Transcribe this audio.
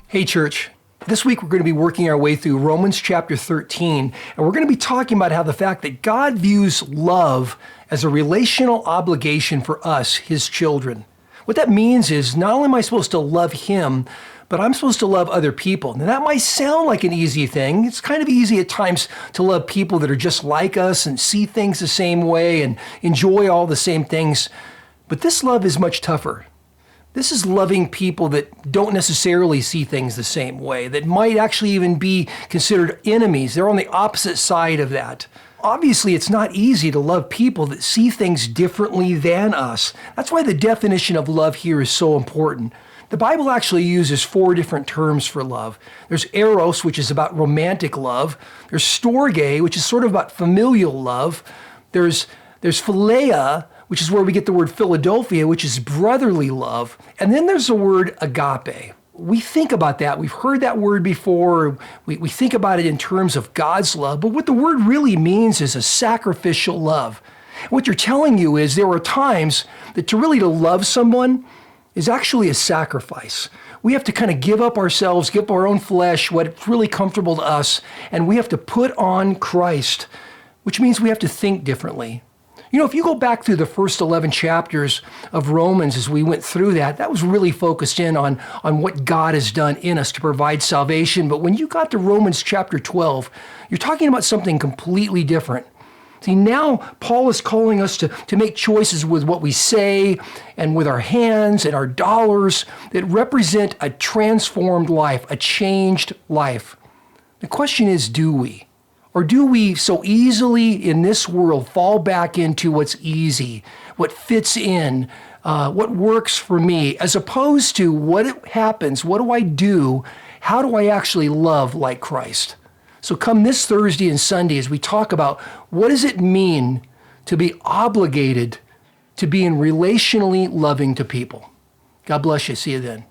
Hey church, this week we're going to be working our way through Romans chapter 13, and we're going to be talking about how the fact that God views love as a relational obligation for us, his children. What that means is not only am I supposed to love him, but I'm supposed to love other people. Now that might sound like an easy thing. It's kind of easy at times to love people that are just like us and see things the same way and enjoy all the same things. But this love is much tougher. This is loving people that don't necessarily see things the same way, that might actually even be considered enemies. They're on the opposite side of that. Obviously, it's not easy to love people that see things differently than us. That's why the definition of love here is so important. The Bible actually uses 4 different terms for love. There's eros, which is about romantic love. There's storge, which is sort of about familial love. There's philia, which is where we get the word Philadelphia, which is brotherly love. And then there's the word agape. We think about that. We've heard that word before. We think about it in terms of God's love. But what the word really means is a sacrificial love. What you're telling you is there are times that to love someone is actually a sacrifice. We have to kind of give up ourselves, give up our own flesh, what's really comfortable to us, and we have to put on Christ, which means we have to think differently. You know, if you go back through the first 11 chapters of Romans as we went through that was really focused in on what God has done in us to provide salvation. But when you got to Romans chapter 12, you're talking about something completely different. See, now Paul is calling us to make choices with what we say and with our hands and our dollars that represent a transformed life, a changed life. The question is, do we? Or do we so easily in this world fall back into what's easy, what fits in, what works for me, as opposed to what happens, what do I do, how do I actually love like Christ? So come this Thursday and Sunday as we talk about what does it mean to be obligated to being relationally loving to people. God bless you. See you then.